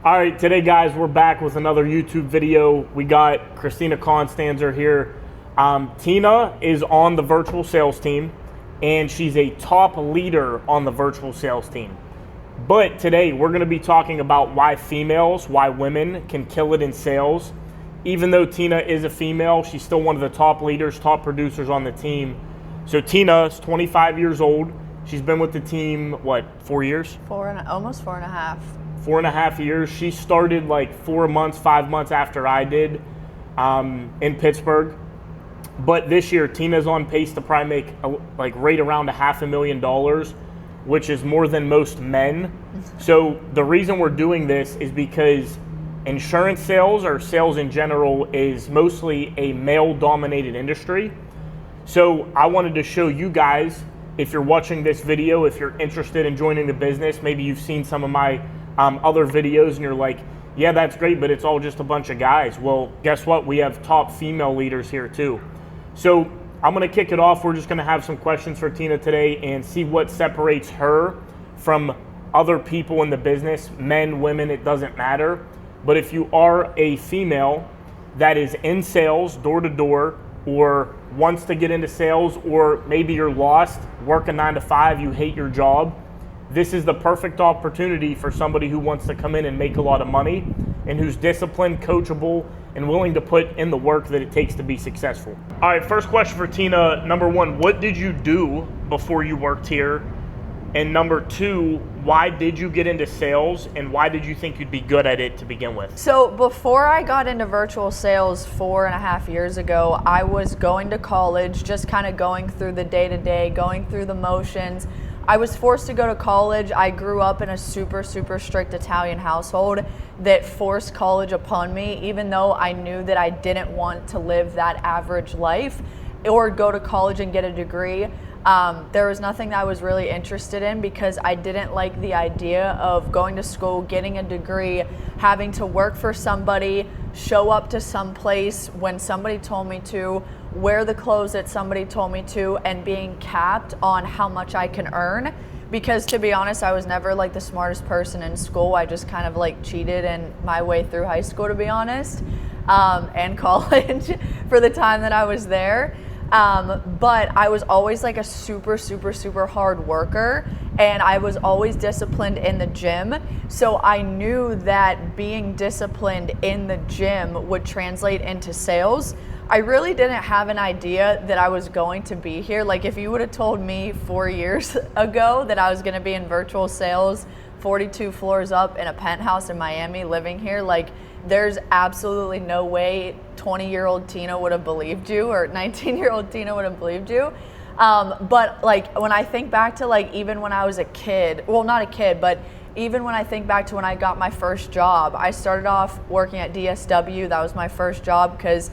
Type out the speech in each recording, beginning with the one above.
All right, today, guys, we're back with another YouTube video. We got Christina Constanzer here. Tina is on the virtual sales team, and she's a top leader on the virtual sales team. But today, we're going to be talking about why women can kill it in sales. Even though Tina is a female, she's still one of the top leaders, top producers on the team. So Tina is 25 years old. She's been with the team, 4 years? Almost 4.5. 4.5 years. She started like 4 months, 5 months after I did in Pittsburgh. But this year, Tina's on pace to probably make right around $500,000, which is more than most men. So the reason we're doing this is because insurance sales or sales in general is mostly a male-dominated industry. So I wanted to show you guys, if you're watching this video, if you're interested in joining the business, maybe you've seen some of my other videos and you're like, yeah, that's great, but it's all just a bunch of guys. Well, guess what? We have top female leaders here too. So I'm gonna kick it off. We're just gonna have some questions for Tina today and see what separates her from other people in the business, men, women, it doesn't matter. But if you are a female that is in sales, door to door, or wants to get into sales, or maybe you're lost, work a 9 to 5, you hate your job, this is the perfect opportunity for somebody who wants to come in and make a lot of money and who's disciplined, coachable, and willing to put in the work that it takes to be successful. All right, first question for Tina. Number one, what did you do before you worked here? And number two, why did you get into sales and why did you think you'd be good at it to begin with? So before I got into virtual sales 4.5 years ago, I was going to college, just kind of going through the day-to-day, going through the motions. I was forced to go to college. I grew up in a super, super strict Italian household that forced college upon me, even though I knew that I didn't want to live that average life or go to college and get a degree. There was nothing that I was really interested in because I didn't like the idea of going to school, getting a degree, having to work for somebody, show up to some place when somebody told me to, wear the clothes that somebody told me to, and being capped on how much I can earn. Because to be honest, I was never like the smartest person in school. I just kind of like cheated in my way through high school, to be honest, and college for the time that I was there. But I was always like a super, super, super hard worker, and I was always disciplined in the gym. So I knew that being disciplined in the gym would translate into sales. I really didn't have an idea that I was going to be here. Like if you would have told me 4 years ago that I was going to be in virtual sales, 42 floors up in a penthouse in Miami, living here, like there's absolutely no way 20-year-old Tina would have believed you or 19-year-old Tina would have believed you. But like when I think back to like even when I was a kid, well, not a kid, but even when I think back to when I got my first job, I started off working at DSW. That was my first job because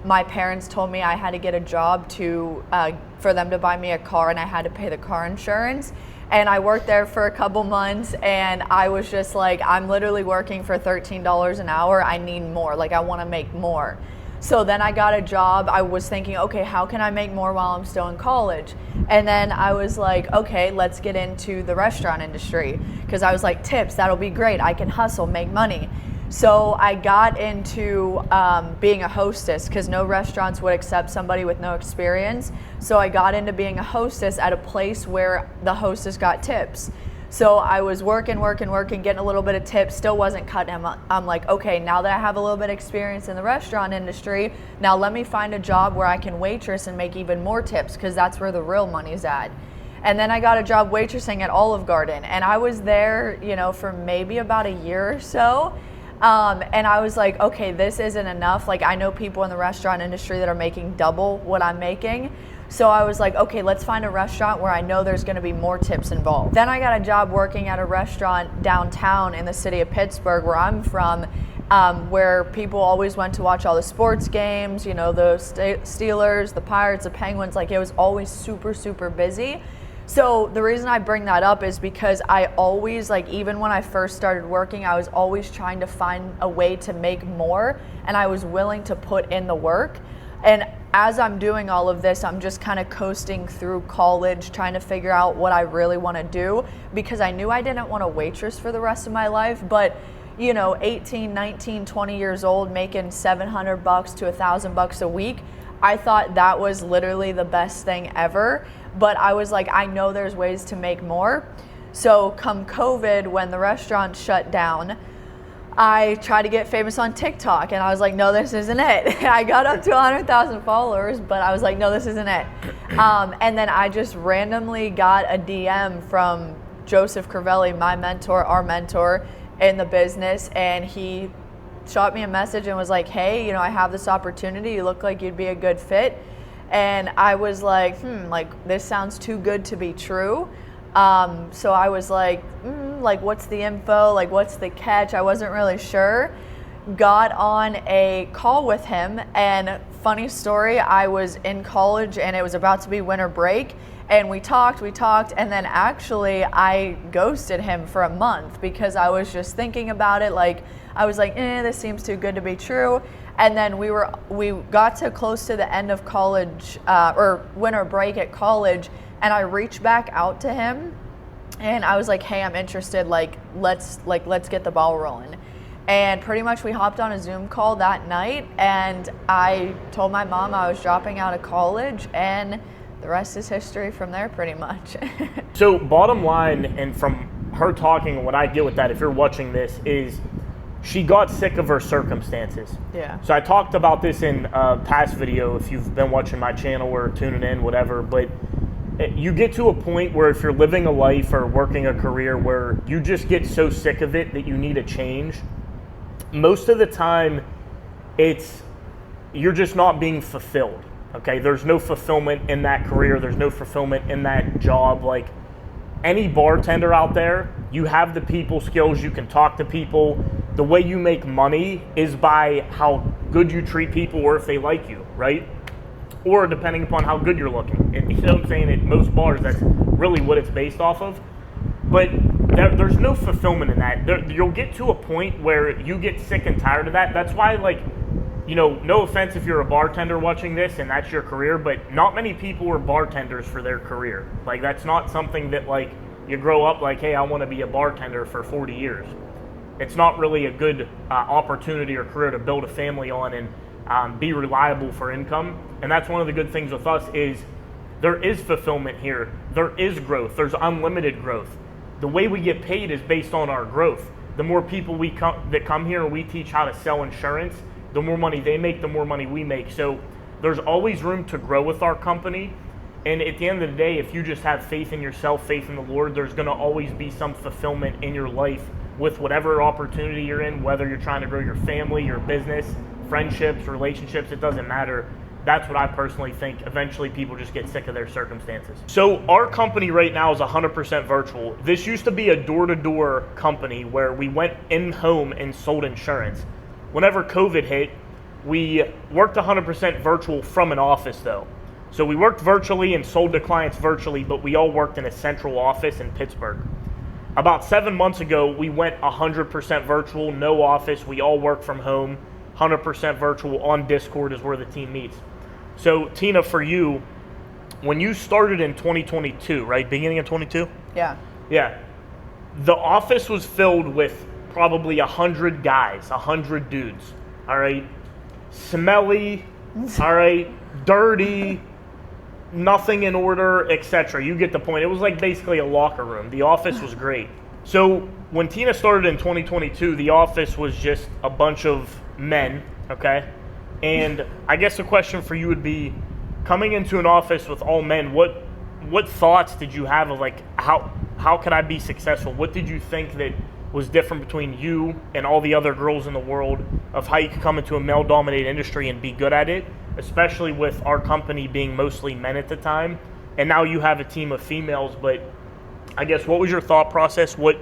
my parents told me I had to get a job for them to buy me a car, and I had to pay the car insurance. And I worked there for a couple months, and I was just like, I'm literally working for $13 an hour. I need more. Like, I want to make more. So then I got a job. I was thinking, okay, how can I make more while I'm still in college? And then I was like, okay, let's get into the restaurant industry. Because I was like, tips, that'll be great. I can hustle, make money. So I got into being a hostess because no restaurants would accept somebody with no experience. So I got into being a hostess at a place where the hostess got tips. So I was working, getting a little bit of tips, still wasn't cutting them. I'm like, okay, now that I have a little bit of experience in the restaurant industry, now let me find a job where I can waitress and make even more tips because that's where the real money's at. And then I got a job waitressing at Olive Garden, and I was there, for maybe about a year or so. And I was like, okay, this isn't enough. Like, I know people in the restaurant industry that are making double what I'm making. So I was like, okay, let's find a restaurant where I know there's going to be more tips involved. Then I got a job working at a restaurant downtown in the city of Pittsburgh, where I'm from, where people always went to watch all the sports games, the Steelers, the Pirates, the Penguins. Like, it was always super, super busy. So the reason I bring that up is because I always, even when I first started working, I was always trying to find a way to make more, and I was willing to put in the work. And as I'm doing all of this, I'm just kind of coasting through college, trying to figure out what I really want to do, because I knew I didn't want to waitress for the rest of my life. But 18, 19, 20 years old making $700 to $1,000 a week. I thought that was literally the best thing ever, but I was like, I know there's ways to make more. So come COVID, when the restaurant shut down, I tried to get famous on TikTok, and I was like, no, this isn't it. I got up to 100,000 followers, but I was like, no, this isn't it. And then I just randomly got a DM from Joseph Crivelli, my mentor, our mentor in the business, and he shot me a message and was like, hey, I have this opportunity. You look like you'd be a good fit. And I was like, this sounds too good to be true. So I was like, what's the info? Like, what's the catch? I wasn't really sure. Got on a call with him, and funny story, I was in college and it was about to be winter break. And we talked, and then actually I ghosted him for a month because I was just thinking about it. Like, I was like, this seems too good to be true. And then we got to close to the end of college, or winter break at college, and I reached back out to him, and I was like, hey, I'm interested. Let's get the ball rolling. And pretty much we hopped on a Zoom call that night, and I told my mom I was dropping out of college, and the rest is history from there, pretty much. So bottom line, and from her talking, and what I get with that, if you're watching this, is she got sick of her circumstances. Yeah. So I talked about this in a past video, if you've been watching my channel or tuning in, whatever, but you get to a point where if you're living a life or working a career where you just get so sick of it that you need a change, most of the time you're just not being fulfilled. Okay, there's no fulfillment in that career. There's no fulfillment in that job. Like any bartender out there, you have the people skills. You can talk to people. The way you make money is by how good you treat people or if they like you, right? Or depending upon how good you're looking. You know what I'm saying? At most bars, that's really what it's based off of. But there's no fulfillment in that. You'll get to a point where you get sick and tired of that. That's why, no offense if you're a bartender watching this and that's your career, but not many people are bartenders for their career. Like, that's not something that, you grow up like, hey, I want to be a bartender for 40 years. It's not really a good opportunity or career to build a family on and be reliable for income. And that's one of the good things with us is there is fulfillment here. There is growth. There's unlimited growth. The way we get paid is based on our growth. The more people that come here and we teach how to sell insurance, the more money they make, the more money we make. So there's always room to grow with our company. And at the end of the day, if you just have faith in yourself, faith in the Lord, there's going to always be some fulfillment in your life with whatever opportunity you're in, whether you're trying to grow your family, your business, friendships, relationships, it doesn't matter. That's what I personally think. Eventually people just get sick of their circumstances. So our company right now is 100% virtual. This used to be a door-to-door company where we went in home and sold insurance. Whenever COVID hit, we worked 100% virtual from an office though. So we worked virtually and sold to clients virtually, but we all worked in a central office in Pittsburgh. About 7 months ago, we went 100% virtual, no office. We all work from home, 100% virtual. On Discord is where the team meets. So Tina, for you, when you started in 2022, right? Beginning of 22? Yeah. Yeah. The office was filled with probably 100 guys, 100 dudes, all right? Smelly, all right? Dirty, nothing in order, etc. You get the point. It was like basically a locker room. The office was great. So when Tina started in 2022, the office was just a bunch of men, okay? And I guess the question for you would be, coming into an office with all men, what thoughts did you have of how can I be successful? What did you think that was different between you and all the other girls in the world of how you could come into a male-dominated industry and be good at it, especially with our company being mostly men at the time, and now you have a team of females, but I guess what was your thought process? What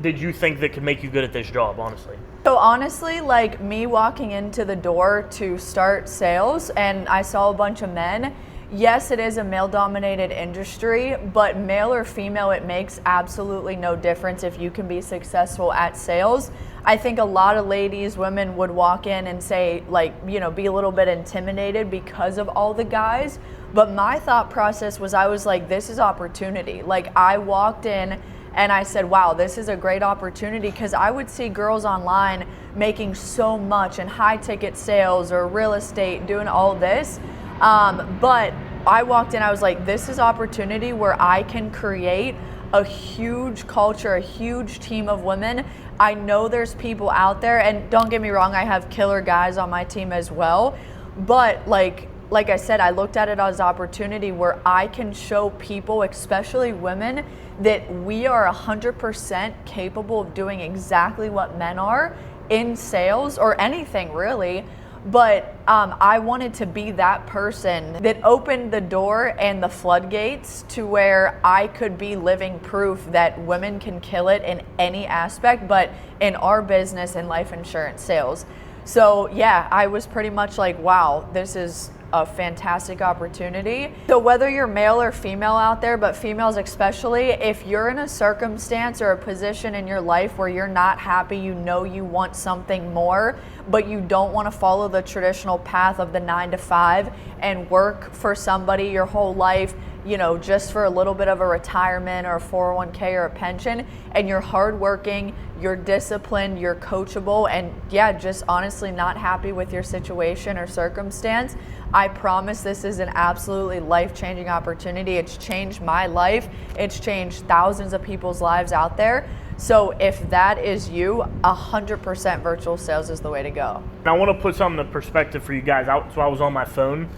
did you think that could make you good at this job, honestly? So honestly, me walking into the door to start sales and I saw a bunch of men, yes, it is a male-dominated industry, but male or female, it makes absolutely no difference if you can be successful at sales. I think a lot of ladies, women would walk in and say, be a little bit intimidated because of all the guys. But my thought process was, I was like, this is opportunity. I walked in And I said, wow, this is a great opportunity, because I would see girls online making so much in high ticket sales or real estate, doing all this. But I walked in, I was like, this is opportunity where I can create a huge culture, a huge team of women. I know there's people out there, and don't get me wrong, I have killer guys on my team as well. But like I said, I looked at it as opportunity where I can show people, especially women, that we are 100% capable of doing exactly what men are in sales or anything really. But I wanted to be that person that opened the door and the floodgates to where I could be living proof that women can kill it in any aspect, but in our business and life insurance sales. So yeah, I was pretty much like, wow, this is a fantastic opportunity. So whether you're male or female out there, but females especially, if you're in a circumstance or a position in your life where you're not happy, you know you want something more, but you don't want to follow the traditional path of the 9 to 5 and work for somebody your whole life, you know, just for a little bit of a retirement or a 401k or a pension, and you're hardworking, you're disciplined, you're coachable, and yeah, just honestly not happy with your situation or circumstance, I promise this is an absolutely life-changing opportunity. It's changed my life. It's changed thousands of people's lives out there. So if that is you, 100% virtual sales is the way to go. Now I want to put something in perspective for you guys. So I was on my phone.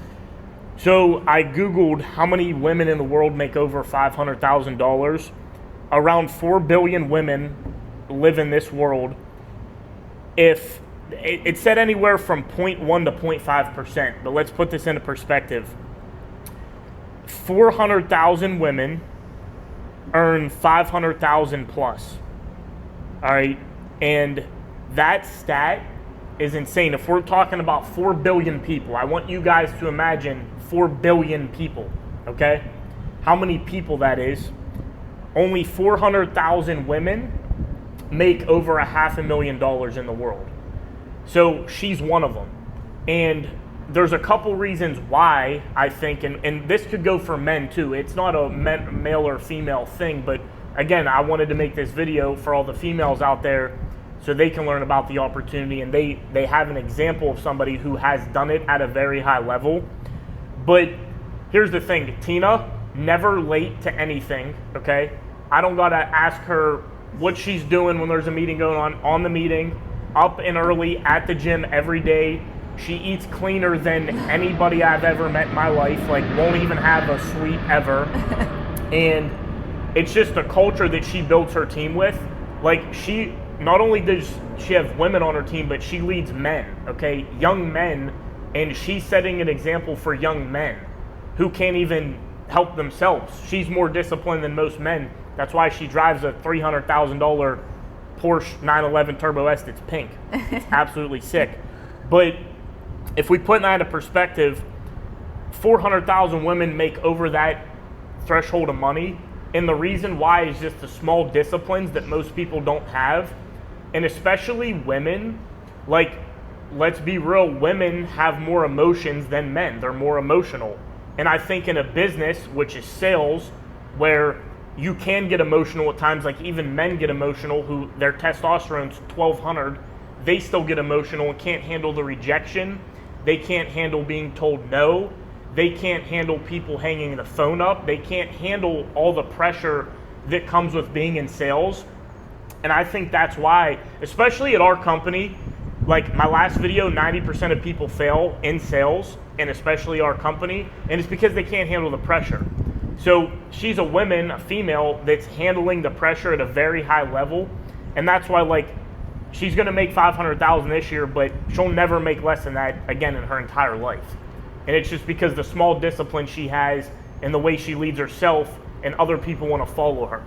So I Googled how many women in the world make over $500,000. Around 4 billion women live in this world. If it said anywhere from 0.1 to 0.5%, but let's put this into perspective. 400,000 women earn 500,000 plus. All right, and that stat is insane. If we're talking about 4 billion people, I want you guys to imagine 4 billion people, okay? How many people that is? Only 400,000 women make over $500,000 in the world. So she's one of them. And there's a couple reasons why I think, and this could go for men too. It's not a male or female thing, but again, I wanted to make this video for all the females out there so they can learn about the opportunity, and they have an example of somebody who has done it at a very high level. But here's the thing, Tina, never late to anything, okay? I don't gotta ask her what she's doing when there's a meeting going on the meeting, up and early at the gym every day. She eats cleaner than anybody I've ever met in my life, like won't even have a sweet ever. And it's just a culture that she builds her team with. Like, she, not only does she have women on her team, but she leads men, okay? Young men, and she's setting an example for young men who can't even help themselves. She's more disciplined than most men. That's why she drives a $300,000 Porsche 911 Turbo S that's pink. It's absolutely sick. But if we put that into perspective, 400,000 women make over that threshold of money. And the reason why is just the small disciplines that most people don't have. And especially women, like, let's be real, women have more emotions than men. They're more emotional. And I think in a business, which is sales, where you can get emotional at times, like even men get emotional who their testosterone's 1200, they still get emotional and can't handle the rejection. They can't handle being told no. They can't handle people hanging the phone up. They can't handle all the pressure that comes with being in sales. And I think that's why, especially at our company, like my last video, 90% of people fail in sales, and especially our company, and it's because they can't handle the pressure. So she's a woman, a female, that's handling the pressure at a very high level, and that's why, like, she's gonna make $500,000 this year, but she'll never make less than that again in her entire life. And it's just because the small discipline she has and the way she leads herself, and other people want to follow her.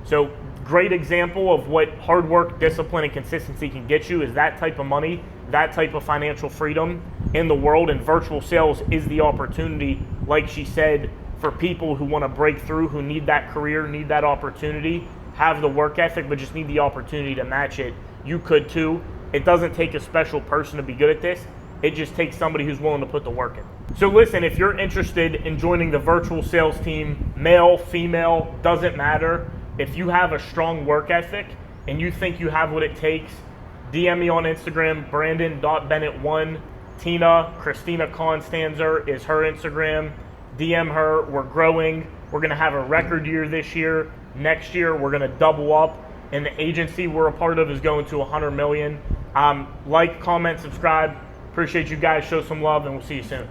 So great example of what hard work, discipline, and consistency can get you is that type of money, that type of financial freedom in the world. And virtual sales is the opportunity, like she said, for people who want to break through, who need that career, need that opportunity, have the work ethic, but just need the opportunity to match it. You could too. It doesn't take a special person to be good at this. It just takes somebody who's willing to put the work in. So listen, if you're interested in joining the virtual sales team, male, female, doesn't matter. If you have a strong work ethic and you think you have what it takes, DM me on Instagram, Brandon.Bennett1. Tina, Christina Constanzer is her Instagram. DM her. We're growing. We're going to have a record year this year. Next year, we're going to double up. And the agency we're a part of is going to 100 million. Like, comment, subscribe. Appreciate you guys. Show some love, and we'll see you soon.